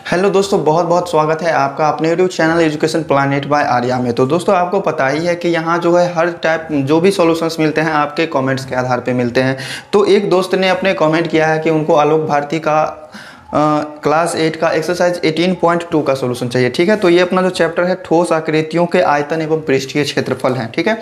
Hello दोस्तों, बहुत बहुत स्वागत है आपका अपने YouTube channel education planet by Arya में। तो दोस्तों आपको पता ही है कि यहाँ जो है हर टाइप जो भी सॉल्यूशंस मिलते हैं आपके कमेंट्स के आधार पे मिलते हैं। तो एक दोस्त ने अपने कमेंट किया है कि उनको आलोक भारती का क्लास 8 का एक्सरसाइज 18.2 का सॉल्यूशन चाहिए। ठीक है, तो ये अपना जो चैप्टर है ठोस आकृतियों के आयतन एवं पृष्ठीय क्षेत्रफल है। ठीक है,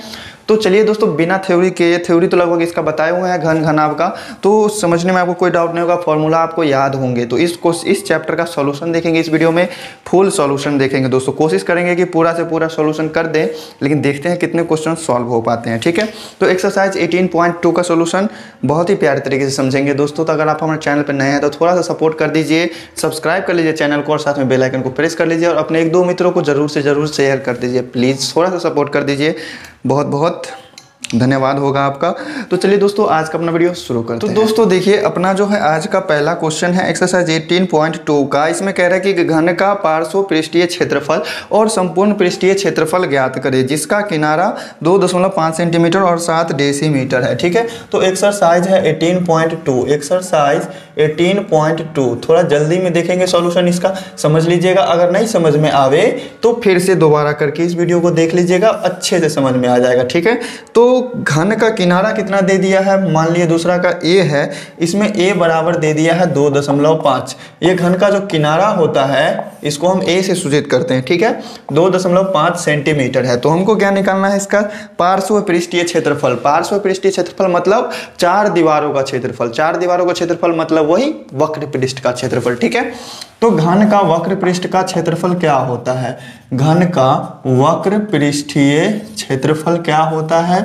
तो चलिए दोस्तों बिना थ्योरी के, थ्योरी तो लगभग इसका बताए हुए हैं घन घनाभ का, तो समझने में आपको कोई डाउट नहीं होगा, फॉर्मूला आपको याद होंगे। तो इस चैप्टर का सॉल्यूशन देखेंगे इस वीडियो में, फुल सॉल्यूशन देखेंगे दोस्तों। कोशिश करेंगे कि पूरा से पूरा सॉल्यूशन कर दें, लेकिन देखते हैं कितने क्वेश्चन सॉल्व हो पाते हैं। ठीक है, तो एक्सरसाइज 18.2 का सॉल्यूशन बहुत ही प्यारे तरीके से समझेंगे दोस्तों। तो अगर आप हमारे चैनल पर नए हैं तो थोड़ा सा सपोर्ट कर दीजिए, सब्सक्राइब कर लीजिए चैनल को और साथ में बेल आइकन को प्रेस कर लीजिए और अपने एक दो मित्रों को जरूर से जरूर शेयर कर दीजिए। प्लीज़ थोड़ा सा सपोर्ट कर दीजिए, बहुत बहुत धन्यवाद होगा आपका। तो चलिए दोस्तों आज का अपना वीडियो शुरू करते हैं। तो दोस्तों देखिए अपना जो है आज का पहला क्वेश्चन है एक्सरसाइज 18.2 का। इसमें कह रहा है कि घन का पार्श्व पृष्ठीय क्षेत्रफल और संपूर्ण पृष्ठीय क्षेत्रफल ज्ञात करें जिसका किनारा 2.5 सेंटीमीटर और 7 डेसीमीटर है। ठीक है, तो एक्सरसाइज है 18.2, एक्सरसाइज 18.2। थोड़ा जल्दी में देखेंगे सॉल्यूशन इसका, समझ लीजिएगा। अगर नहीं समझ में आवे तो फिर से दोबारा करके इस वीडियो को देख लीजिएगा, अच्छे से समझ में आ जाएगा। ठीक है, तो घन का किनारा कितना दे दिया है, मान लिया दूसरा का a है, इसमें a बराबर दे दिया है 2.5। ये घन का जो किनारा होता है इसको हम a से सूचित करते हैं। ठीक है, 2.5 सेंटीमीटर है। तो हमको क्या निकालना है इसका पार्श्व पृष्ठीय क्षेत्रफल। पार्श्व पृष्ठीय क्षेत्रफल मतलब चार दीवारों का क्षेत्रफल। चार दीवारों का क्षेत्रफल मतलब वही वक्र पृष्ठ का क्षेत्रफल। ठीक है, तो घन का वक्र पृष्ठ का क्षेत्रफल क्या होता है, घन का वक्र पृष्ठीय क्षेत्रफल क्या होता है,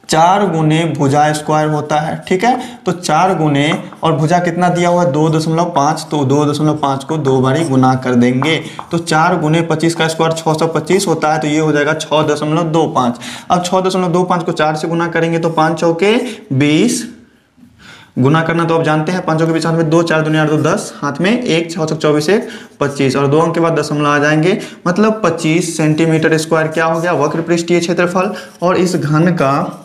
4 गुने भुजा स्क्वायर होता है। ठीक है, तो 4 गुने और भुजा कितना दिया हुआ है 2.5, तो 2.5 को 2 बारी गुना कर देंगे। तो 4 गुने 25 का स्क्वायर 625 होता है, तो ये हो जाएगा 6.25। अब 6.25 को 4 से गुना करेंगे तो 5 चौके 20, गुना करना तो आप जानते हैं, 5 के बीच हाथ में 2, 4 दूनी 8 तो 10, हाथ में 1, 6 24 1 25 और 2 अंक के बाद दशमलव आ जाएंगे, मतलब 25 सेंटीमीटर स्क्वायर क्या हो गया वक्र पृष्ठीय क्षेत्रफल। और इस घन का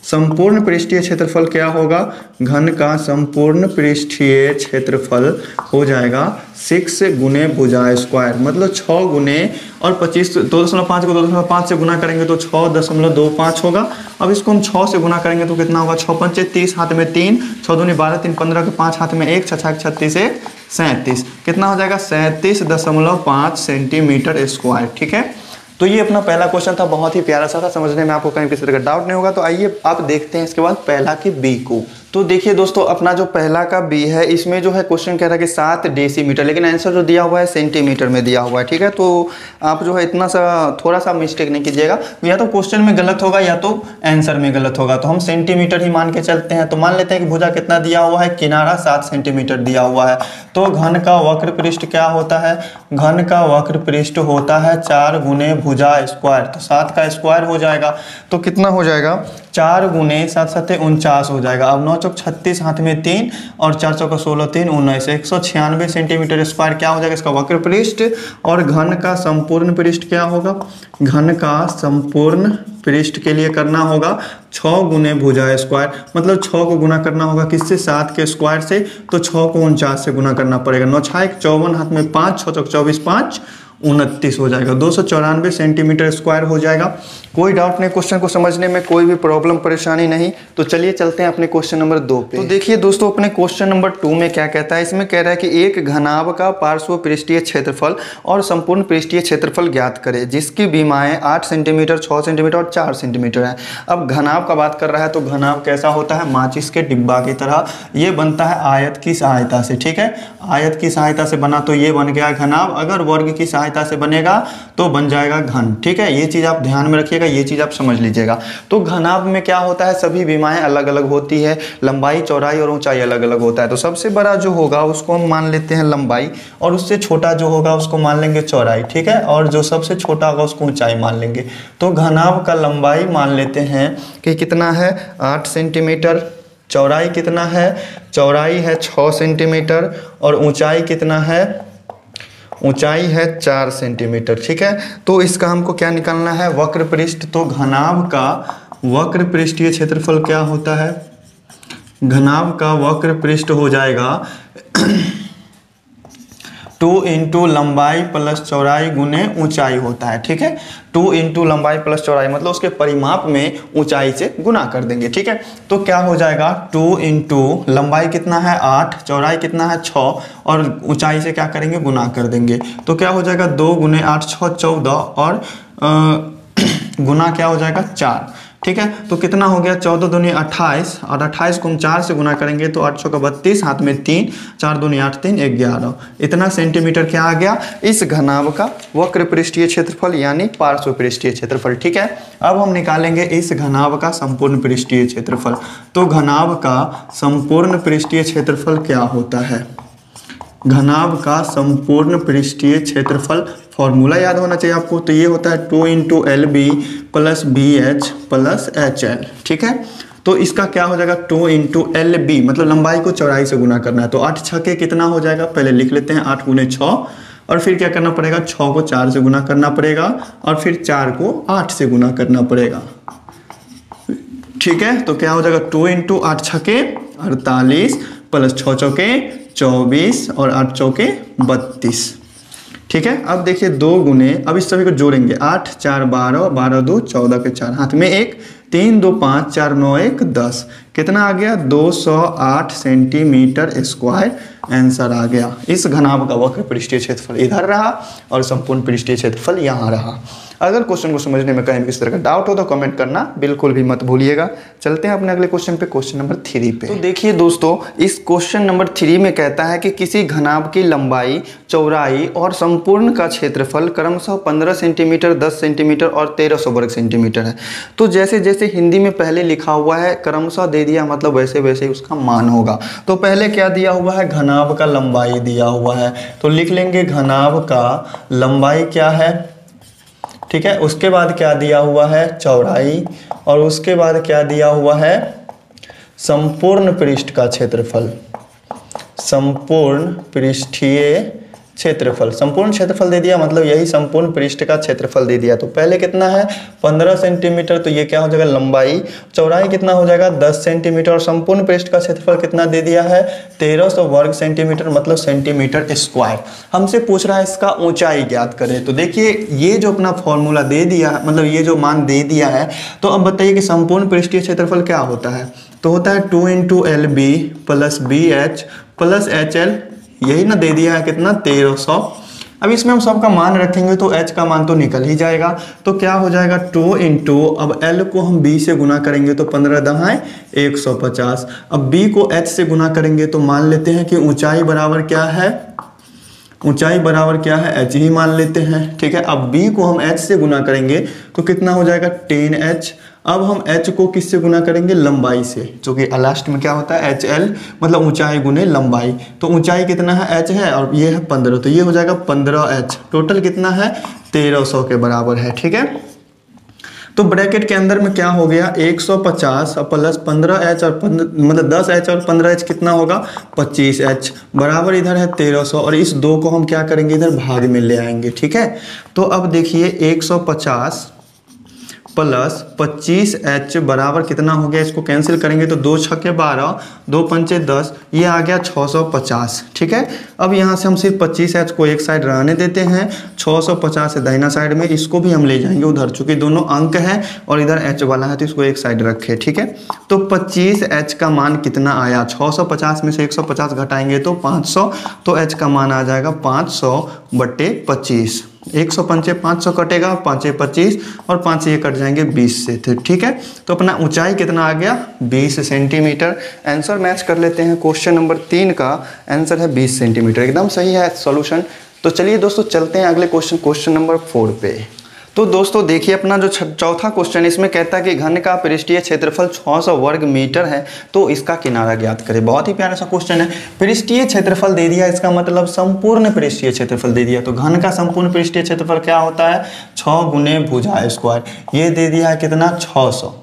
संपूर्ण पृष्ठीय क्षेत्रफल क्या होगा, घन का संपूर्ण पृष्ठीय क्षेत्रफल हो जाएगा 6 गुने भुजा स्क्वायर, मतलब 6 गुने और 25, 2.5 को 2.5 से गुना करेंगे तो 6.25 होगा। अब इसको हम 6 से गुना करेंगे तो कितना होगा, 6 पंचे 30, हाथ में 3, 6 दूनी 12, 3 15 के 5, हाथ में 1, 6 6 36 1 37, कितना हो जाएगा 37.5 सेंटीमीटर स्क्वायर। ठीक है, तो ये अपना पहला क्वेश्चन था, बहुत ही प्यारा सा था, समझने में आपको कहीं किसी तरह का डाउट नहीं होगा। तो आइए आप देखते हैं इसके बाद पहला की बी को। तो देखिए दोस्तों अपना जो पहला का बी है इसमें जो है क्वेश्चन कह रहा है कि 7 डेसीमीटर, लेकिन आंसर जो दिया हुआ है सेंटीमीटर में दिया हुआ है। ठीक है, तो आप जो है इतना सा थोड़ा सा मिस्टेक नहीं कीजिएगा, या तो क्वेश्चन में गलत होगा या तो आंसर में गलत होगा। तो हम सेंटीमीटर ही मान के चलते हैं। तो मान लेते हैं कि भुजा कितना दिया हुआ है, किनारा 7 सेंटीमीटर दिया हुआ है। तो घन का वक्र पृष्ठ क्या होता है, घन का वक्र पृष्ठ होता है 4 गुने भुजा स्क्वायर, तो 7 का स्क्वायर हो जाएगा। तो कितना हो जाएगा 4 गुने 7 7 49 हो जाएगा। अब 9 चौक 36, हाथ में 3 और 4 चौका 16 3 19, 196 सेंटीमीटर स्क्वायर क्या हो जाएगा इसका वक्र पृष्ठ। और घन का संपूर्ण पृष्ठ क्या होगा, घन का संपूर्ण पृष्ठ के लिए करना होगा 6 गुने भुजा स्क्वायर, मतलब 6 को गुना करना होगा किससे, 7 के स्क्वायर से, तो 6 को 49 से गुना करना पड़ेगा। 9 6 54, हाथ में 5, 6 चौक 24 5 29 हो जाएगा, 294 सेंटीमीटर स्क्वायर हो जाएगा। कोई डाउट नहीं, क्वेश्चन को समझने में कोई भी प्रॉब्लम परेशानी नहीं। तो चलिए चलते हैं अपने क्वेश्चन नंबर 2 पे। तो देखिए दोस्तों अपने क्वेश्चन नंबर 2 में क्या कहता है, इसमें कह रहा है कि एक घनाभ का पार्श्व पृष्ठीय क्षेत्रफल और संपूर्ण पृष्ठीय क्षेत्रफल ज्ञात करें जिसकी बीमाएं 8 सेंटीमीटर, 6 सेंटीमीटर और 4 सेंटीमीटर है। अब घनाभ का बात कर रहा है तो घनाभ कैसा होता है, माचिस के डिब्बा की तरह ये बनता है आयत की सहायता से। ठीक है, आयत की सहायता से बना तो ये बन गया घनाभ, अगर वर्ग की सहायता से बनेगा तो बन जाएगा घन। ठीक है, ये चीज आप ध्यान में रखिएगा, ये चीज आप समझ लीजिएगा। तो घनाभ में क्या होता है, सभी बीमाएं अलग अलग होती है, लंबाई चौड़ाई और ऊंचाई अलग अलग होता है। तो सबसे बड़ा जो होगा उसको हम मान लेते हैं लंबाई, और उससे छोटा जो होगा उसको मान लेंगे चौड़ाई। ठीक है, और जो सबसे छोटा होगा उसको ऊंचाई मान लेंगे। तो घनाभ का लंबाई मान लेते हैं कि कितना है 8 सेंटीमीटर, चौड़ाई कितना है, चौड़ाई है 6 सेंटीमीटर और ऊंचाई कितना है, ऊंचाई है 4 सेंटीमीटर। ठीक है, तो इसका हमको क्या निकालना है, वक्र पृष्ठ। तो घनाभ का वक्र पृष्ठीय क्षेत्रफल क्या होता है, घनाभ का वक्र पृष्ठ हो जाएगा 2 इंटू लंबाई प्लस चौड़ाई गुने ऊंचाई होता है, ठीक है। 2 इंटू लंबाई प्लस चौड़ाई मतलब उसके परिमाप में ऊंचाई से गुना कर देंगे, ठीक है। तो क्या हो जाएगा 2 इंटू लंबाई कितना है 8, चौड़ाई कितना है 6 और ऊंचाई से क्या करेंगे गुना कर देंगे। तो क्या हो जाएगा 2 गुने 8 6 14 और गुना क्या हो जाएगा 4, ठीक है। तो कितना हो गया 14 दूनी 28 और 28 को हम 4 से गुना करेंगे तो 8 का 32, हाथ में 3, 4 दूनी 8 3 11, इतना सेंटीमीटर क्या आ गया इस घनाभ का वक्र पृष्ठीय क्षेत्रफल यानी पार्श्व पृष्ठीय क्षेत्रफल, ठीक है। अब हम निकालेंगे इस घनाभ का संपूर्ण पृष्ठीय क्षेत्रफल। तो घनाभ का संपूर्ण पृष्ठीय क्षेत्रफल क्या होता है, घनाभ का संपूर्ण पृष्ठीय क्षेत्रफल फॉर्मूला याद होना चाहिए आपको। तो ये होता है 2 into L B plus B H plus H L, ठीक है। तो इसका क्या हो जाएगा 2 इंटू एल बी मतलब लंबाई को चौड़ाई से गुना करना है। तो 8 छके कितना हो जाएगा, पहले लिख लेते हैं 8 गुने 6 और फिर क्या करना पड़ेगा 6 को 4 से गुना करना पड़ेगा और फिर 4 को 8 से गुना करना पड़ेगा, ठीक है। तो क्या हो जाएगा 2 इंटू 8 छके 48 प्लस 6 चौके 24 और 8 चौके 32, ठीक है। अब देखिए 2 गुने, अब इस सभी को जोड़ेंगे 8 4 12 12 2 14 के 4, हाथ में 1 3 2 5 4 9 1 10, कितना आ गया 208 सेंटीमीटर स्क्वायर आंसर आ गया। इस घनाभ का वक्र पृष्ठीय क्षेत्रफल इधर रहा और संपूर्ण पृष्ठीय क्षेत्रफल यहाँ रहा। अगर क्वेश्चन को समझने में कहीं भी किसी तरह का डाउट हो तो कमेंट करना बिल्कुल भी मत भूलिएगा। चलते हैं अपने अगले क्वेश्चन पे, क्वेश्चन नंबर 3 पे। तो देखिए दोस्तों इस क्वेश्चन नंबर 3 में कहता है कि किसी घनाभ की लंबाई, चौड़ाई और संपूर्ण का क्षेत्रफल क्रमशः 15 सेंटीमीटर, 10 सेंटीमीटर और 1300 वर्ग सेंटीमीटर है। तो जैसे जैसे हिंदी में पहले लिखा हुआ है क्रमशः दे दिया मतलब वैसे वैसे उसका मान होगा। तो पहले क्या दिया हुआ है घनाभ का लंबाई दिया हुआ है, तो लिख लेंगे घनाभ का लंबाई क्या है, ठीक है। उसके बाद क्या दिया हुआ है चौड़ाई और उसके बाद क्या दिया हुआ है संपूर्ण पृष्ठ का क्षेत्रफल, संपूर्ण पृष्ठीय क्षेत्रफल, संपूर्ण क्षेत्रफल दे दिया मतलब यही संपूर्ण पृष्ठ का क्षेत्रफल दे दिया। तो पहले कितना है 15 सेंटीमीटर, तो ये क्या हो जाएगा लंबाई, चौड़ाई कितना हो जाएगा 10 सेंटीमीटर और संपूर्ण पृष्ठ का क्षेत्रफल कितना दे दिया है 1300 वर्ग सेंटीमीटर मतलब सेंटीमीटर स्क्वायर। हमसे पूछ रहा है इसका ऊंचाई ज्ञात करें। तो देखिए ये जो अपना फॉर्मूला दे दिया मतलब ये जो मान दे दिया है, तो अब बताइए कि संपूर्ण पृष्ठीय क्षेत्रफल क्या होता है। तो होता है 2 into L B plus B H plus H L, यही ना दे दिया है कितना 1300। अब इसमें हम सबका मान रखेंगे तो h का मान तो निकल ही जाएगा। तो क्या हो जाएगा 2 इंटू, अब l को हम b से गुना करेंगे तो 15 दहाई 150। अब b को h से गुना करेंगे तो मान लेते हैं कि ऊंचाई बराबर क्या है, ऊंचाई बराबर क्या है h ही मान लेते हैं, ठीक है। अब b को हम h से गुना करेंगे तो कितना हो जाएगा 10h। अब हम h को किससे गुना करेंगे लंबाई से, जो कि लास्ट में क्या होता है HL मतलब ऊंचाई गुने लंबाई। तो ऊंचाई कितना है h है और ये है 15, तो ये हो जाएगा 15h। टोटल कितना है 1300 के बराबर है, ठीक है। तो ब्रैकेट के अंदर में क्या हो गया 150 और प्लस 15h और मतलब 10h और 15h कितना होगा 25h बराबर इधर है 1300 और इस 2 को हम क्या करेंगे इधर भाग में ले आएंगे, ठीक है। तो अब देखिए 150 प्लस 25h बराबर कितना हो गया, इसको कैंसिल करेंगे तो 2 छक्के 12 2 पंचे 10, ये आ गया 650, ठीक है। अब यहाँ से हम सिर्फ 25h को एक साइड रहने देते हैं, 650 है दाहिना साइड में, इसको भी हम ले जाएंगे उधर, चूंकि दोनों अंक है और इधर h वाला है तो इसको एक साइड रखे, ठीक है। तो 25h का मान कितना आया, 650 में से 150 घटाएंगे तो 500, तो h का मान आ जाएगा 500/25। 100 पंचे 500 कटेगा, 5 25 और 5 ये कट जाएंगे 20 से, ठीक है। तो अपना ऊंचाई कितना आ गया 20 सेंटीमीटर। आंसर मैच कर लेते हैं, क्वेश्चन नंबर 3 का आंसर है 20 सेंटीमीटर, एकदम सही है सॉल्यूशन। तो चलिए दोस्तों चलते हैं अगले क्वेश्चन, क्वेश्चन नंबर 4 पे। तो दोस्तों देखिए अपना जो चौथा क्वेश्चन इसमें कहता है कि घन का पृष्ठीय क्षेत्रफल 600 वर्ग मीटर है, तो इसका किनारा ज्ञात करें। बहुत ही प्यारा सा क्वेश्चन है। पृष्ठीय क्षेत्रफल दे दिया, इसका मतलब संपूर्ण पृष्ठीय क्षेत्रफल दे दिया। तो घन का संपूर्ण पृष्ठीय क्षेत्रफल क्या होता है 6 गुने भुजा स्क्वायर, ये दे दिया है कितना 600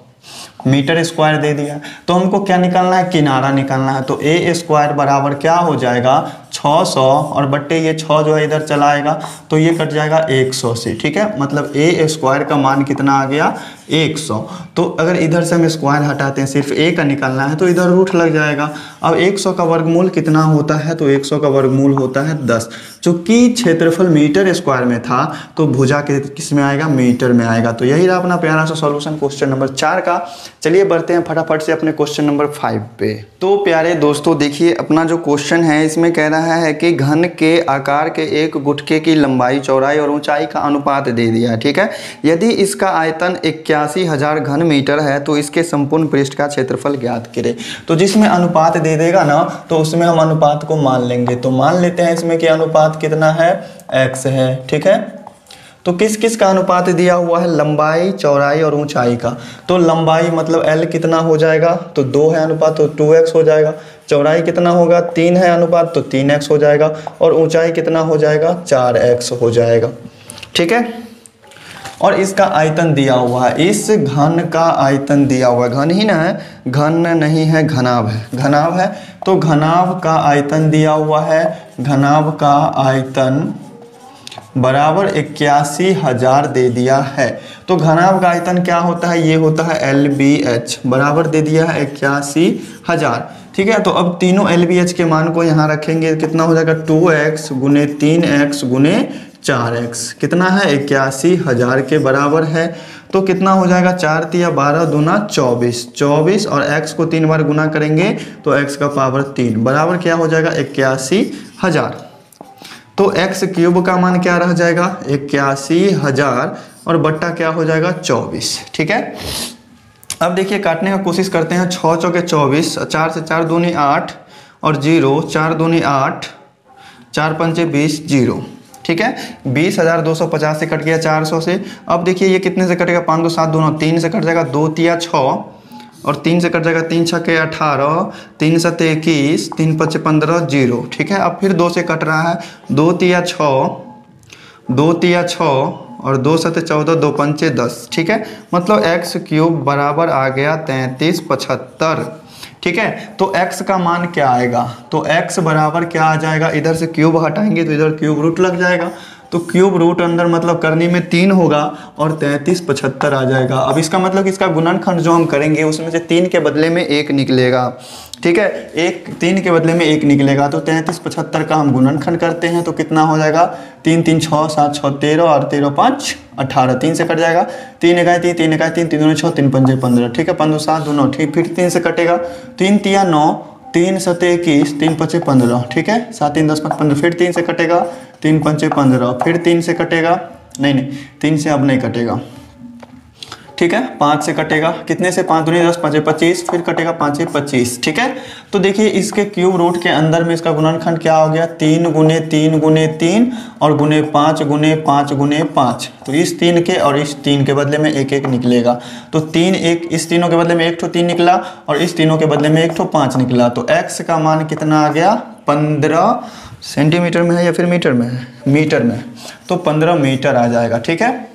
मीटर स्क्वायर दे दिया। तो हमको क्या निकालना है किनारा निकालना है। तो ए स्क्वायर बराबर क्या हो जाएगा 600 और बट्टे ये 6 जो है इधर चला आएगा तो ये कट जाएगा 100 से, ठीक है। मतलब ए स्क्वायर का मान कितना आ गया 100। तो अगर इधर से हम स्क्वायर हटाते हैं, सिर्फ a का निकालना है, तो इधर रूट लग जाएगा। अब 100 का वर्गमूल कितना होता है, तो 100 का वर्गमूल होता है 10। चूंकि क्षेत्रफल मीटर स्क्वायर में था तो भुजा किस में आएगा, मीटर में आएगा। तो यही रहा अपना प्यारा सा सॉल्यूशन क्वेश्चन नंबर 4 का। चलिए बढ़ते हैं फटाफट से अपने क्वेश्चन नंबर 5 पे। तो प्यारे दोस्तों देखिए अपना जो क्वेश्चन है इसमें कह रहा है कि घन के आकार के एक गुटके की लंबाई, चौड़ाई और ऊंचाई का अनुपात दे दिया है, ठीक है। यदि इसका आयतन 81,000 घन मीटर है तो इसके संपूर्ण पृष्ठ का क्षेत्रफल ज्ञात करें। तो जिसमें अनुपात दे देगा ना तो उसमें हम अनुपात को मान लेंगे। तो मान लेते हैं इसमें कि अनुपात कितना है, x है, ठीक है। तो किस किस का अनुपात दिया हुआ है, लंबाई, चौड़ाई और ऊंचाई का। तो लंबाई मतलब l कितना हो जाएगा, तो 2 है अनुपात, तो 2x हो जाएगा। चौड़ाई कितना होगा, 3 है अनुपात, तो 3x हो जाएगा। और ऊंचाई कितना हो जाएगा, 4x हो जाएगा, ठीक है। और इसका आयतन दिया हुआ है, इस घन का आयतन दिया हुआ है, घन ही ना है, घन नहीं है, घनाभ है, घनाभ है। तो घनाभ का आयतन दिया हुआ है, घनाभ का आयतन बराबर 81,000 दे दिया है। तो घनाभ का आयतन क्या होता है, ये होता है LBH, बराबर दे दिया है 81,000, ठीक है। तो अब तीनों LBH के मान को यहाँ रखेंगे, कितना हो जाएगा, 2x गुने 3x गुने 4x, कितना है, 81,000 के बराबर है। तो कितना हो जाएगा, 4 तिया 12 दूना 24, 24 और x को 3 बार गुना करेंगे तो x का पावर 3 बराबर क्या हो जाएगा, 81,000। तो x क्यूब का मान क्या रह जाएगा, 81,000 और बट्टा क्या हो जाएगा, 24, ठीक है। अब देखिए काटने का कोशिश करते हैं, 6 चौके 24, 4 से 4 दूनी 8 और 0, 4 दूनी 8, 4 पंचे 20, 0, ठीक है। 20,250 से कट गया 400 से। अब देखिए ये कितने से कटेगा, 5 2 7 दोनों 3 से कट जाएगा, 2 तिया 6 और 3 से कट जाएगा, 3 छक्के 18, 3 सत्ते 21, 3 पच्चे 15, 0, ठीक है। अब फिर 2 से कट रहा है, 2 तिया 6, 2 तिया 6 और 2 सत्ते 14, 2 पंचे 10, ठीक है। मतलब x क्यूब बराबर आ गया 3375, ठीक है। तो x का मान क्या आएगा, तो x बराबर क्या आ जाएगा, इधर से क्यूब हटाएंगे तो इधर क्यूब रूट लग जाएगा। तो क्यूब रूट अंदर मतलब करने में 3 होगा और 3375 आ जाएगा। अब इसका मतलब कि इसका गुणनखंड जो हम करेंगे उसमें से 3 के बदले में 1 निकलेगा, ठीक है। 3 के बदले में 1 निकलेगा। तो 3375 का हम गुणनखंड करते हैं तो कितना हो जाएगा, 3 3 6 7 6 13 और 13 5 18, 3 से कट जाएगा, 3 1 3 3 1 3 3 2 6 3 5 15, ठीक है। 5 2 7 दोनों, ठीक, फिर 3 से कटेगा, 3 तिया 9, 3 सत्ते 21, 3 पचे 15, ठीक है। 7 3 10 15, फिर 3 से कटेगा, 3 पंचे 15, फिर 3 से कटेगा, नहीं 3 से अब नहीं कटेगा, ठीक है। 5 से कटेगा, कितने से, 5 दूनी 10, 5 25, फिर कटेगा 5 25, ठीक है। तो देखिए इसके क्यूब रूट के अंदर में इसका गुणनखंड क्या हो गया, 3 गुने 3 गुने 3 और गुने 5 गुने 5 गुने 5। तो इस 3 के और इस 3 के बदले में 1 1 निकलेगा। तो 3 1, इस तीनों के बदले में 1 ठो 3 निकला और इस तीनों के बदले में 1 ठो 5 निकला। तो x का मान कितना आ गया, 15 सेंटीमीटर में है या फिर मीटर में है, मीटर में, तो 15 मीटर आ जाएगा, ठीक है।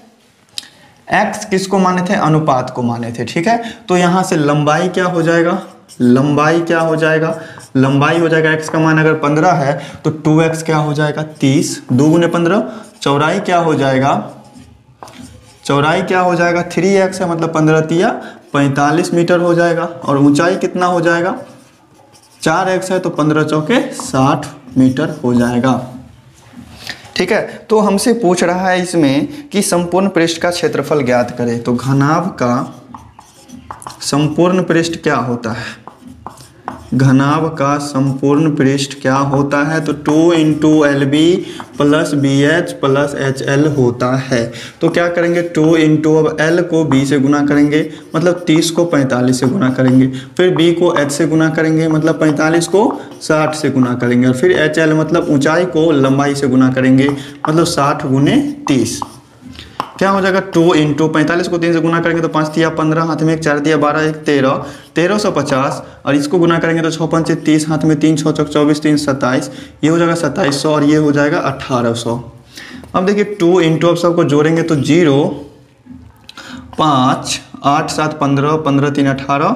x किसको माने थे, अनुपात को माने थे, ठीक है। तो यहाँ से लंबाई क्या हो जाएगा, लंबाई क्या हो जाएगा, लंबाई हो जाएगा, x का मान अगर 15 है तो 2x क्या हो जाएगा, 30, 2 गुने 15। चौड़ाई क्या हो जाएगा, चौड़ाई क्या हो जाएगा, 3x है, मतलब 15 तिया 45 मीटर हो जाएगा। और ऊंचाई कितना हो जाएगा, 4x है, तो 15 चौके 60 मीटर हो जाएगा, ठीक है। तो हमसे पूछ रहा है इसमें कि संपूर्ण पृष्ठ का क्षेत्रफल ज्ञात करें। तो घनाभ का संपूर्ण पृष्ठ क्या होता है, घनाभ का संपूर्ण पृष्ठ क्या होता है, तो 2 into LB plus BH plus HL होता है। तो क्या करेंगे, 2 इंटू, अब L को B से गुना करेंगे, मतलब 30 को 45 से गुना करेंगे, फिर B को H से गुना करेंगे, मतलब 45 को 60 से गुना करेंगे, और फिर HL मतलब ऊंचाई को लंबाई से गुना करेंगे, मतलब 60 गुने 30, क्या हो जाएगा, 2 इंटू 45 को 3 से गुना करेंगे तो 5 तिया 15, हाथ में 1 4 दिया 12 1 13, 1350, और इसको गुना करेंगे तो 6 पंचे 30, हाथ में 3 6 चौक 24 3 27, ये हो जाएगा 2700 और ये हो जाएगा 1800। अब देखिए 2 इंटू, अब सबको जोड़ेंगे तो 0 5 8 7 15, 15 3 18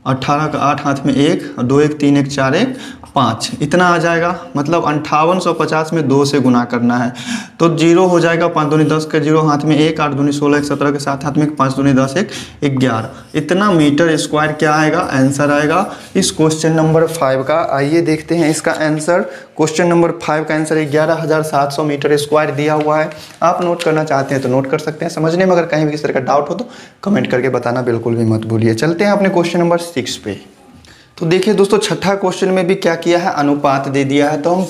18 का 8 हाथ में 1, 2 1 3 1 4 1 5, इतना आ जाएगा। मतलब 5850 में 2 से गुना करना है तो 0 हो जाएगा। 5 दूनी 10 का 0 हाथ में 1, 8 दूनी 16 1 17 के 7 हाथ में 5 दूनी 10 1 11, इतना मीटर स्क्वायर क्या आएगा, आंसर आएगा इस क्वेश्चन नंबर 5 का। आइए देखते हैं इसका आंसर। क्वेश्चन नंबर 5 का आंसर 11,700 मीटर स्क्वायर दिया हुआ है। आप नोट करना चाहते हैं तो नोट कर सकते हैं। समझने में अगर कहीं भी किसी तरह का डाउट हो तो कमेंट करके बताना बिल्कुल भी मत भूलिए। चलते हैं अपने क्वेश्चन नंबर 6 पे। तो देखिए दोस्तों, छठा क्वेश्चन में भी क्या किया है, अनुपात दे दिया है। तो हम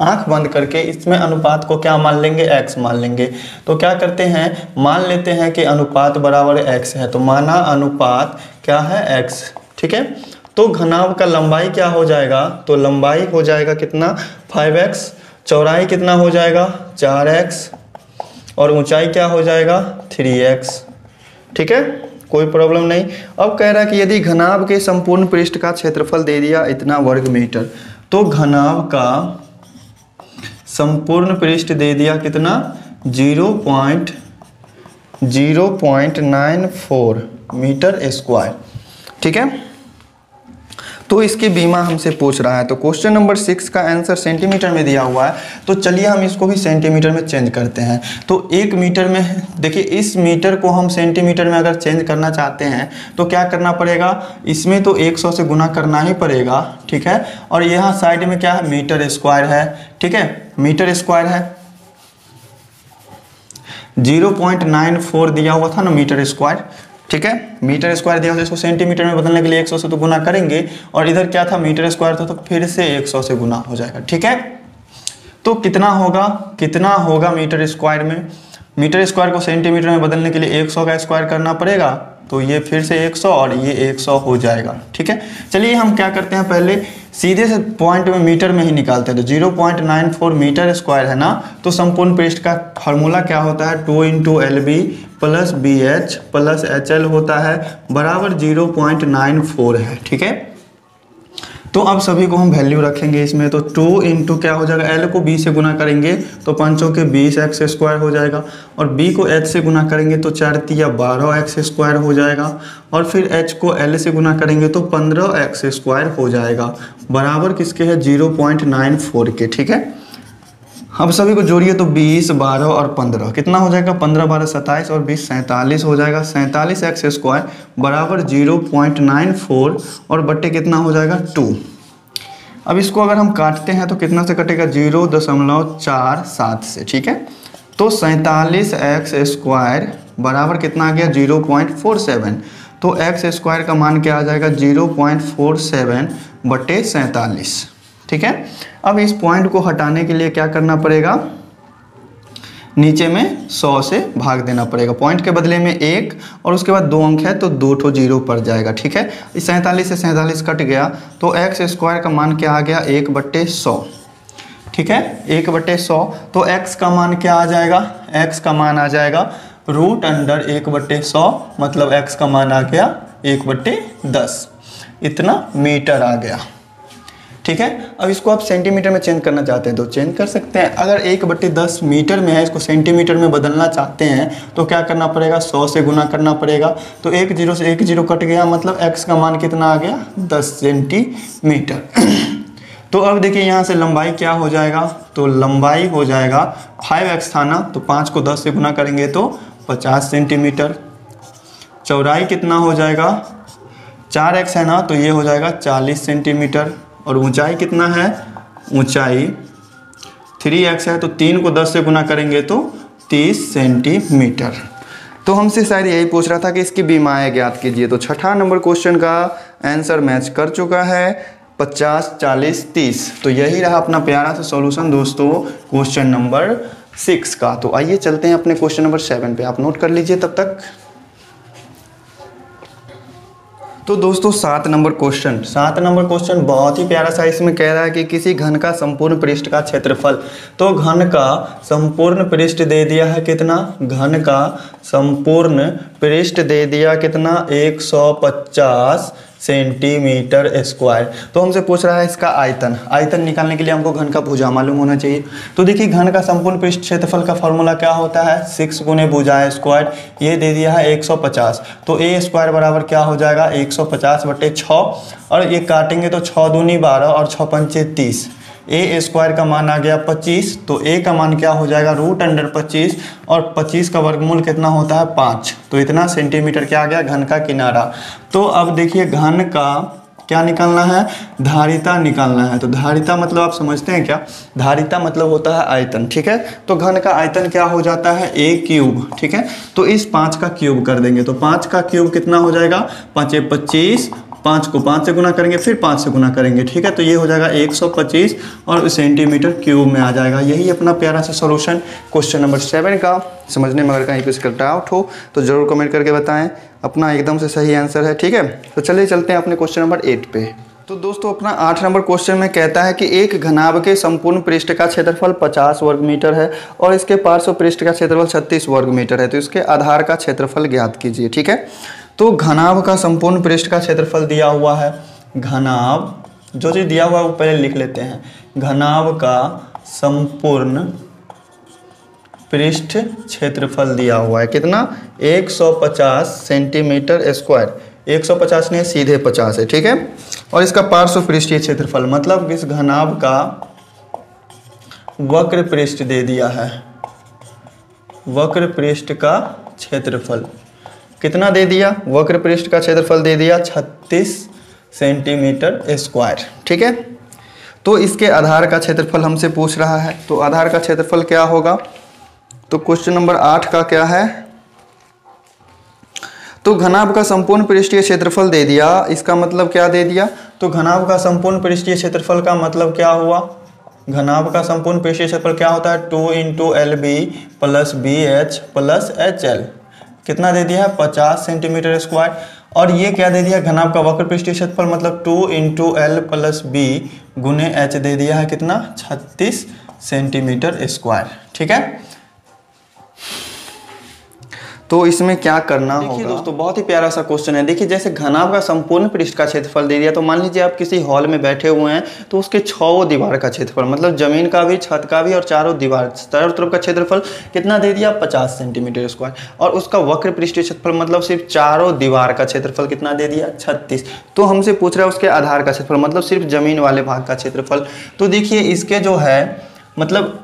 आंख बंद करके इसमें अनुपात को क्या मान लेंगे, x मान लेंगे। तो क्या करते हैं, मान लेते हैं कि अनुपात बराबर x है। तो माना अनुपात क्या है, x, ठीक है। तो घनाभ का लंबाई क्या हो जाएगा, तो लंबाई हो जाएगा कितना, 5x, चौड़ाई कितना हो जाएगा 4x, और ऊंचाई क्या हो जाएगा 3x, ठीक है, कोई प्रॉब्लम नहीं। अब कह रहा है कि यदि घनाभ के संपूर्ण पृष्ठ का क्षेत्रफल दे दिया इतना वर्ग मीटर, तो घनाभ का संपूर्ण पृष्ठ दे दिया कितना 0.94 मीटर स्क्वायर, ठीक है। तो इसकी बीमा हमसे पूछ रहा है। तो क्वेश्चन नंबर 6 का आंसर सेंटीमीटर में दिया हुआ है। तो चलिए हम इसको भी सेंटीमीटर में चेंज करते हैं। तो 1 मीटर में, देखिए इस मीटर को हम सेंटीमीटर में अगर चेंज करना चाहते हैं तो क्या करना पड़ेगा, इसमें तो 100 से गुना करना ही पड़ेगा, ठीक है। और यहाँ साइड में क्या है, मीटर स्क्वायर है, ठीक है, मीटर स्क्वायर है। 0.94 दिया हुआ था ना मीटर स्क्वायर, ठीक है। मीटर स्क्वायर दिया हुआ, इसको सेंटीमीटर में बदलने के लिए 100 से तो गुना करेंगे, और इधर क्या था मीटर स्क्वायर था तो फिर से 100 से गुना हो जाएगा, ठीक है। तो कितना होगा मीटर स्क्वायर में, मीटर स्क्वायर को सेंटीमीटर में बदलने के लिए 100 का स्क्वायर करना पड़ेगा। तो ये फिर से 100 और ये 100 हो जाएगा, ठीक है। चलिए हम क्या करते हैं, पहले सीधे से पॉइंट में मीटर में ही निकालते हैं। तो 0.94 मीटर स्क्वायर है ना, तो संपूर्ण पृष्ठ का फार्मूला क्या होता है, 2 × LB plus BH plus HL होता है, बराबर 0.94 है, ठीक है। तो अब सभी को हम वैल्यू रखेंगे इसमें। तो 2 × क्या हो जाएगा, L को B से गुना करेंगे तो 5 के 20x स्क्वायर हो जाएगा, और B को H से गुना करेंगे तो 4 × 12x स्क्वायर हो जाएगा, और फिर H को L से गुना करेंगे तो 15x स्क्वायर हो जाएगा, बराबर किसके है 0.94 के, ठीक है। अब सभी को जोड़िए तो 20, 12 और 15 कितना हो जाएगा, 15 12 27 और 20 47 हो जाएगा। 47x स्क्वायर बराबर 0.94 और बट्टे कितना हो जाएगा 2। अब इसको अगर हम काटते हैं तो कितना से कटेगा, 0.47 से, ठीक है। तो 47x स्क्वायर बराबर कितना आ गया 0.47। तो x स्क्वायर का मान क्या आ जाएगा 0.47 बट्टे 47, ठीक है। अब इस पॉइंट को हटाने के लिए क्या करना पड़ेगा, नीचे में 100 से भाग देना पड़ेगा। पॉइंट के बदले में 1 और उसके बाद 2 अंक है तो 2 ठो 0 पड़ जाएगा, ठीक है। इस 47 से 47 कट गया तो x स्क्वायर का मान क्या आ गया 1/100, ठीक है, 1/100। तो x का मान क्या आ जाएगा, x का मान आ जाएगा √1/100, मतलब x का मान आ गया 1/10, इतना मीटर आ गया, ठीक है। अब इसको आप सेंटीमीटर में चेंज करना चाहते हैं तो चेंज कर सकते हैं। अगर 1/10 मीटर में है, इसको सेंटीमीटर में बदलना चाहते हैं तो क्या करना पड़ेगा, 100 से गुना करना पड़ेगा। तो 1 0 से 1 0 कट गया, मतलब x का मान कितना आ गया 10 सेंटीमीटर। तो अब देखिए यहाँ से लंबाई क्या हो जाएगा, तो लंबाई हो जाएगा 5x था ना, तो 5 को 10 से गुना करेंगे तो 50 सेंटीमीटर। चौड़ाई कितना हो जाएगा, 4x है ना, तो ये हो जाएगा 40 सेंटीमीटर। और ऊंचाई कितना है, ऊंचाई 3x है, तो 3 को 10 से गुना करेंगे तो 30 सेंटीमीटर। तो हमसे शायद यही पूछ रहा था कि इसकी बीमाएं ज्ञात कीजिए। तो छठा नंबर क्वेश्चन का आंसर मैच कर चुका है, 50 40 30। तो यही रहा अपना प्यारा सा सॉल्यूशन दोस्तों क्वेश्चन नंबर 6 का। तो आइए चलते हैं अपने क्वेश्चन नंबर 7 पे, आप नोट कर लीजिए तब तक। तो दोस्तों 7 नंबर क्वेश्चन बहुत ही प्यारा सा, इसमें कह रहा है कि किसी घन का संपूर्ण पृष्ठ का क्षेत्रफल। तो घन का संपूर्ण पृष्ठ दे दिया है कितना, घन का संपूर्ण पृष्ठ दे दिया कितना 150 सेंटीमीटर स्क्वायर। तो हमसे पूछ रहा है इसका आयतन। आयतन निकालने के लिए हमको घन का भुजा मालूम होना चाहिए। तो देखिए घन का संपूर्ण पृष्ठ क्षेत्रफल का फॉर्मूला क्या होता है, 6 गुने भुजा स्क्वायर। ये दे दिया है 150, तो ए स्क्वायर बराबर क्या हो जाएगा 150/6। और ये काटेंगे तो 6 दूनी 12 और 6 पंचे 30। ए स्क्वायर का मान आ गया 25, तो ए का मान क्या हो जाएगा √25 और 25 का वर्गमूल कितना होता है 5। तो इतना सेंटीमीटर क्या आ गया घन का किनारा। तो अब देखिए घन का क्या निकालना है, धारिता निकालना है। तो धारिता मतलब आप समझते हैं क्या, धारिता मतलब होता है आयतन, ठीक है। तो घन का आयतन क्या हो जाता है a³, ठीक है। तो इस 5 का क्यूब कर देंगे, तो 5 का क्यूब कितना हो जाएगा 5 × 25, 5 को 5 से गुना करेंगे फिर 5 से गुना करेंगे, ठीक है। तो ये हो जाएगा 125 और सेंटीमीटर क्यूब में आ जाएगा। यही अपना प्यारा सा सॉल्यूशन क्वेश्चन नंबर 7 का। समझने में अगर कहीं पे इसका डाउट हो तो ज़रूर कमेंट करके बताएं, अपना एकदम से सही आंसर है, ठीक है। तो चलिए चलते हैं अपने क्वेश्चन नंबर 8 पे। तो दोस्तों अपना 8 नंबर क्वेश्चन में कहता है कि एक घनाभ के संपूर्ण पृष्ठ का क्षेत्रफल 50 वर्ग मीटर है और इसके पार्श्व पृष्ठ का क्षेत्रफल 36 वर्ग मीटर है। तो इसके आधार का क्षेत्रफल ज्ञात कीजिए, ठीक है। तो घनाभ का संपूर्ण पृष्ठ का क्षेत्रफल दिया हुआ है। घनाभ जो चीज़ दिया हुआ है वो पहले लिख लेते हैं। घनाभ का संपूर्ण पृष्ठ क्षेत्रफल दिया हुआ है कितना 150 सेंटीमीटर स्क्वायर। 150 नहीं सीधे 50 है, ठीक है। और इसका पार्श्व पृष्ठीय क्षेत्रफल मतलब इस घनाभ का वक्र पृष्ठ दे दिया है। वक्र पृष्ठ का क्षेत्रफल कितना दे दिया, वक्र पृष्ठ का क्षेत्रफल दे दिया 36 सेंटीमीटर स्क्वायर, ठीक है। तो इसके आधार का क्षेत्रफल हमसे पूछ रहा है। तो आधार का क्षेत्रफल क्या होगा, तो क्वेश्चन नंबर 8 का क्या है, तो घनाभ का संपूर्ण पृष्ठीय क्षेत्रफल दे दिया। इसका मतलब क्या दे दिया, तो घनाभ का संपूर्ण पृष्ठीय क्षेत्रफल का मतलब क्या हुआ, घनाभ का संपूर्ण पृष्ठीय क्षेत्रफल क्या होता है 2 × LB + BH + HL। कितना दे दिया है 50 सेंटीमीटर स्क्वायर। और ये क्या दे दिया घनाभ का वक्र पृष्ठीय क्षेत्रफल मतलब 2 × L + B × H दे दिया है कितना 36 सेंटीमीटर स्क्वायर, ठीक है। तो इसमें क्या करना होगा, देखिए दोस्तों बहुत ही प्यारा सा क्वेश्चन है। देखिए जैसे घनाभ का संपूर्ण पृष्ठ का क्षेत्रफल दे दिया, तो मान लीजिए आप किसी हॉल में बैठे हुए हैं तो उसके 6 दीवार का क्षेत्रफल मतलब जमीन का भी, छत का भी और चारों तरफ का क्षेत्रफल कितना दे दिया 50 सेंटीमीटर स्क्वायर। और उसका वक्र पृष्ठीय क्षेत्रफल मतलब सिर्फ चारों दीवार का क्षेत्रफल कितना दे दिया 36। तो हमसे पूछ रहा है उसके आधार का क्षेत्रफल मतलब सिर्फ जमीन वाले भाग का क्षेत्रफल। तो देखिए इसके जो है मतलब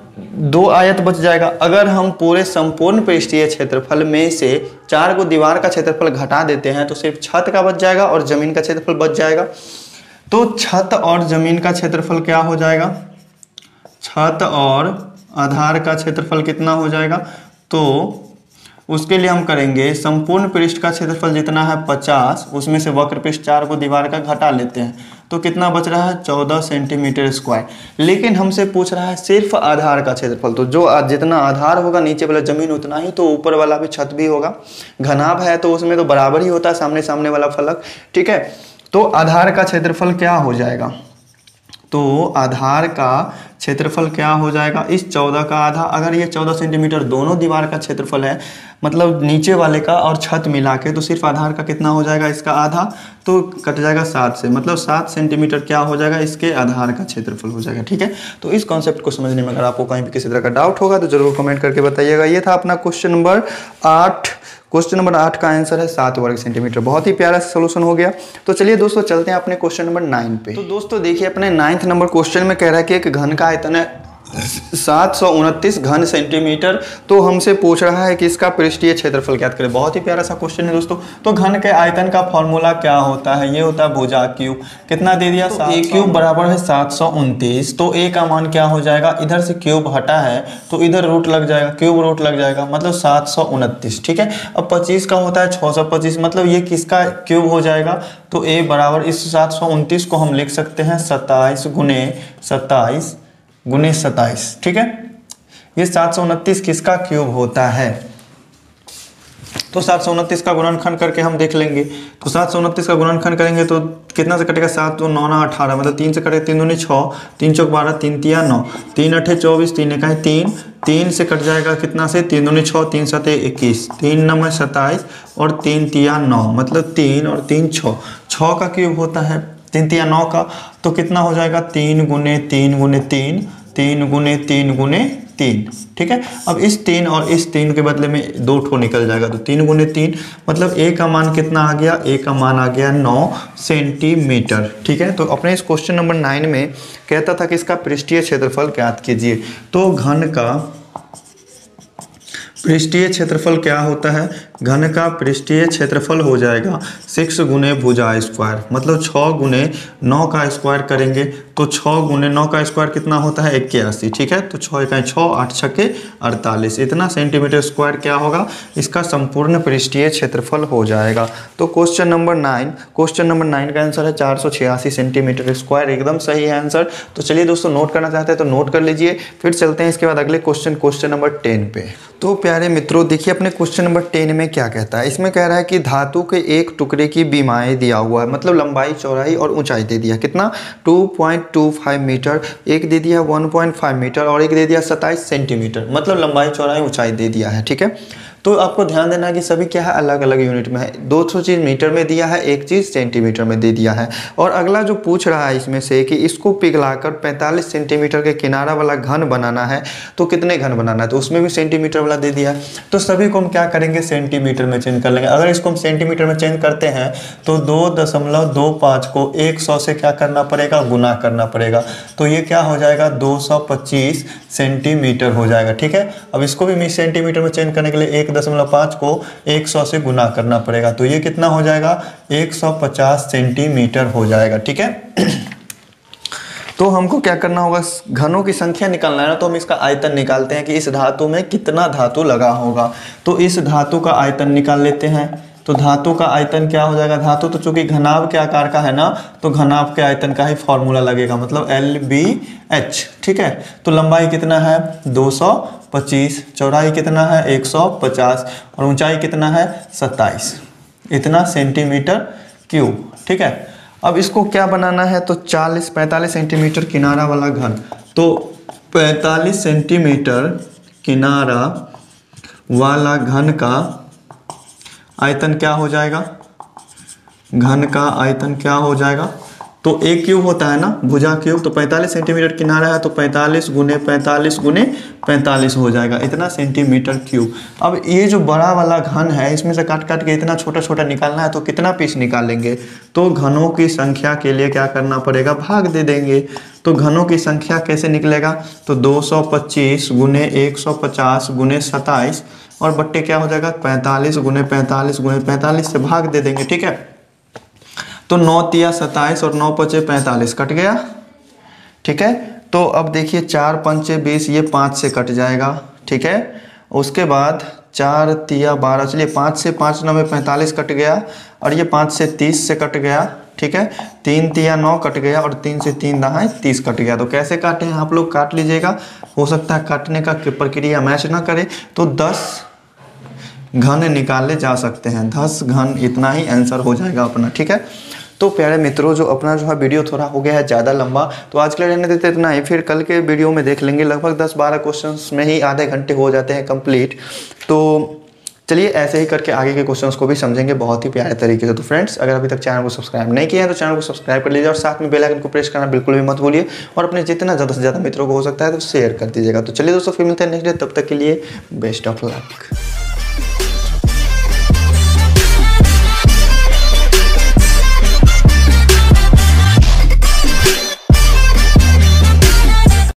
2 आयत बच जाएगा। अगर हम पूरे संपूर्ण पृष्ठीय क्षेत्रफल में से 4 को दीवार का क्षेत्रफल घटा देते हैं तो सिर्फ छत का बच जाएगा और जमीन का क्षेत्रफल बच जाएगा। तो छत और जमीन का क्षेत्रफल क्या हो जाएगा, छत और आधार का क्षेत्रफल कितना हो जाएगा, तो उसके लिए हम करेंगे संपूर्ण पृष्ठ का क्षेत्रफल जितना है 50, उसमें से वक्र पृष्ठ 4 को दीवार का घटा लेते हैं तो कितना बच रहा है 14 सेंटीमीटर स्क्वायर। लेकिन हमसे पूछ रहा है सिर्फ आधार का क्षेत्रफल। तो जो जितना आधार होगा नीचे वाला जमीन उतना ही तो ऊपर वाला भी छत भी होगा। घनाभ है तो उसमें तो बराबर ही होता है सामने सामने वाला फलक, ठीक है। तो आधार का क्षेत्रफल क्या हो जाएगा, तो आधार का क्षेत्रफल क्या हो जाएगा इस 14 का आधा। अगर ये 14 सेंटीमीटर दोनों दीवार का क्षेत्रफल है मतलब नीचे वाले का और छत मिला के, तो सिर्फ आधार का कितना हो जाएगा इसका आधा, तो कट जाएगा 7 से, मतलब 7 सेंटीमीटर क्या हो जाएगा इसके आधार का क्षेत्रफल हो जाएगा, ठीक है। तो इस कॉन्सेप्ट को समझने में अगर आपको कहीं भी किसी तरह का डाउट होगा तो जरूर कमेंट करके बताइएगा। ये था अपना क्वेश्चन नंबर 8। क्वेश्चन नंबर 8 का आंसर है 7 वर्ग सेंटीमीटर। बहुत ही प्यारा सोल्यूशन हो गया। तो चलिए दोस्तों चलते हैं अपने क्वेश्चन नंबर 9 पे। तो दोस्तों देखिए अपने 9th नंबर क्वेश्चन में कह रहा है कि एक घन का आयतन है 729 घन सेंटीमीटर। तो हमसे पूछ रहा है कि इसका पृष्ठीय क्षेत्रफल ज्ञात करें। बहुत ही प्यारा सा क्वेश्चन है दोस्तों। तो घन के आयतन का फॉर्मूला क्या होता है, ये होता है भुजा क्यूब। कितना दे दिया, तो a क्यूब बराबर है 729। तो a का मान क्या हो जाएगा, इधर से क्यूब हटा है तो इधर रूट लग जाएगा, क्यूब रूट लग जाएगा, मतलब 729, ठीक है। अब 25 का होता है 625, मतलब ये किसका क्यूब हो जाएगा, तो a बराबर इस 729 को हम लिख सकते हैं 27 गुने 27, ठीक है। ये 729 किसका क्यूब होता है, तो 729 का गुणनखंड करके हम देख लेंगे। तो 729 का गुणनखंड करेंगे तो कितना से कटेगा, 7 तो 9 9 18, मतलब 3 से कटेगा, 3 दूनी 6, 3 चौक 12, 3 तिया 9, 3 अठे 24, 3 एका 3, 3 से कट जाएगा कितना से, 3 दूनी 6, 3 सते 21, 3 नम 27 और 3 तिया 9, मतलब 3 और 3 6, 6 का क्यूब होता है 3 तिया 9 का, तो कितना हो जाएगा 3 गुने 3 गुने 3, 3 गुने 3 गुने 3, ठीक है। अब इस 3 और इस 3 के बदले में 2 ठो निकल जाएगा, तो 3 गुने 3, मतलब ए का मान कितना आ गया, ए का मान आ गया 9 सेंटीमीटर, ठीक है। तो अपने इस क्वेश्चन नंबर 9 में कहता था कि इसका पृष्ठीय क्षेत्रफल ज्ञात कीजिए। तो घन का पृष्ठीय क्षेत्रफल क्या होता है, घन का पृष्ठीय क्षेत्रफल हो जाएगा 6 गुने भुजा स्क्वायर, मतलब 6 गुने 9 का स्क्वायर करेंगे तो 6 गुने 9 का स्क्वायर कितना होता है 81, ठीक है। तो 6 इकाई 6, 8 छक्के 48, इतना सेंटीमीटर स्क्वायर क्या होगा, इसका संपूर्ण पृष्ठीय क्षेत्रफल हो जाएगा। तो क्वेश्चन नंबर 9 का आंसर है 486 सेंटीमीटर स्क्वायर, एकदम सही है आंसर। तो चलिए दोस्तों, नोट करना चाहते हैं तो नोट कर लीजिए, फिर चलते हैं इसके बाद अगले क्वेश्चन नंबर 10 पे। तो प्यारे मित्रों, देखिए अपने क्वेश्चन नंबर 10 में क्या कहता है। इसमें कह रहा है कि धातु के एक टुकड़े की बीमाई दिया हुआ है, मतलब लंबाई, चौड़ाई और ऊंचाई दे दिया, कितना 2.25 मीटर, एक दे दिया 1.5 मीटर और एक दे दिया 27 सेंटीमीटर, मतलब लंबाई, चौड़ाई, ऊंचाई दे दिया है, ठीक है। तो आपको ध्यान देना है कि सभी क्या है, अलग अलग यूनिट में है। 200 चीज़ मीटर में दिया है, एक चीज़ सेंटीमीटर में दे दिया है। और अगला जो पूछ रहा है इसमें से कि इसको पिघलाकर 45 सेंटीमीटर के किनारा वाला घन बनाना है, तो कितने घन बनाना है, तो उसमें भी सेंटीमीटर वाला दे दिया है। तो सभी को हम क्या करेंगे, सेंटीमीटर में चेंज कर लेंगे। अगर इसको हम सेंटीमीटर में चेंज करते हैं तो 2.25 को 100 से क्या करना पड़ेगा, गुना करना पड़ेगा, तो ये क्या हो जाएगा 225 सेंटीमीटर हो जाएगा, ठीक है। अब इसको भी सेंटीमीटर में चेंज करने के लिए 1.5 को 100 से गुना करना पड़ेगा, तो ये कितना हो जाएगा 150 सेंटीमीटर हो जाएगा, ठीक है। तो हमको क्या करना होगा, घनों की संख्या निकालना है ना, तो हम इसका आयतन निकालते हैं कि इस धातु में कितना धातु लगा होगा। तो इस धातु का आयतन निकाल लेते हैं। तो धातु का आयतन क्या हो जाएगा, धातु तो चूंकि घनाभ के आकार का है ना, तो घनाभ के आयतन का ही फॉर्मूला लगेगा, मतलब LBH, ठीक है। तो लंबाई कितना है 225, चौड़ाई कितना है 150 और ऊंचाई कितना है 27, इतना सेंटीमीटर क्यूब, ठीक है। अब इसको क्या बनाना है, तो 45 सेंटीमीटर किनारा वाला घन, तो 45 सेंटीमीटर किनारा वाला घन का आयतन क्या हो जाएगा, घन का आयतन क्या हो जाएगा, तो एक क्यूब होता है ना, भुजा क्यूब, तो 45 सेंटीमीटर किनारा है तो 45 गुने 45 गुने 45 हो जाएगा, इतना सेंटीमीटर क्यूब। अब ये जो बड़ा वाला घन है, इसमें से काट काट के इतना छोटा छोटा निकालना है, तो कितना पीस निकालेंगे, तो घनों की संख्या के लिए क्या करना पड़ेगा, भाग दे देंगे। तो घनों की संख्या कैसे निकलेगा, तो 225 गुने 150 गुने 27 और बट्टे क्या हो जाएगा 45 गुने 45 गुने 45 से भाग दे देंगे, ठीक है। तो 9 तिया 27 और 9 पचे 45 कट गया, ठीक है। तो अब देखिए 4 पंचे 20, ये 5 से कट जाएगा, ठीक है। उसके बाद 4 तिया 12, चलिए 5 से 5 9 में 45 कट गया और ये 5 से 30 से कट गया, ठीक है। 3 तिया 9 कट गया और 3 से 3 दहाई 30 कट गया। तो कैसे काटे हैं आप लोग, काट लीजिएगा, हो सकता है काटने का प्रक्रिया मैच ना करे, तो 10 घन निकाले जा सकते हैं, 10 घन, इतना ही आंसर हो जाएगा अपना, ठीक है। तो प्यारे मित्रों, जो अपना जो है वीडियो थोड़ा हो गया है ज़्यादा लंबा, तो आज के लिए रहने देते इतना ही, फिर कल के वीडियो में देख लेंगे। लगभग 10-12 क्वेश्चंस में ही आधे घंटे हो जाते हैं कंप्लीट। तो चलिए ऐसे ही करके आगे के क्वेश्चंस को भी समझेंगे बहुत ही प्यारे तरीके से। तो फ्रेंड्स, अगर अभी तक चैनल को सब्सक्राइब नहीं किया है तो चैनल को सब्सक्राइब कर लीजिए और साथ में बेल आइकन को प्रेस करना बिल्कुल भी मत भूलिए और अपने जितना ज़्यादा से ज़्यादा मित्रों को हो सकता है तो शेयर कर दीजिएगा। तो चलिए दोस्तों, फिर मिलते हैं नेक्स्ट डे, तब तक के लिए बेस्ट ऑफ लक।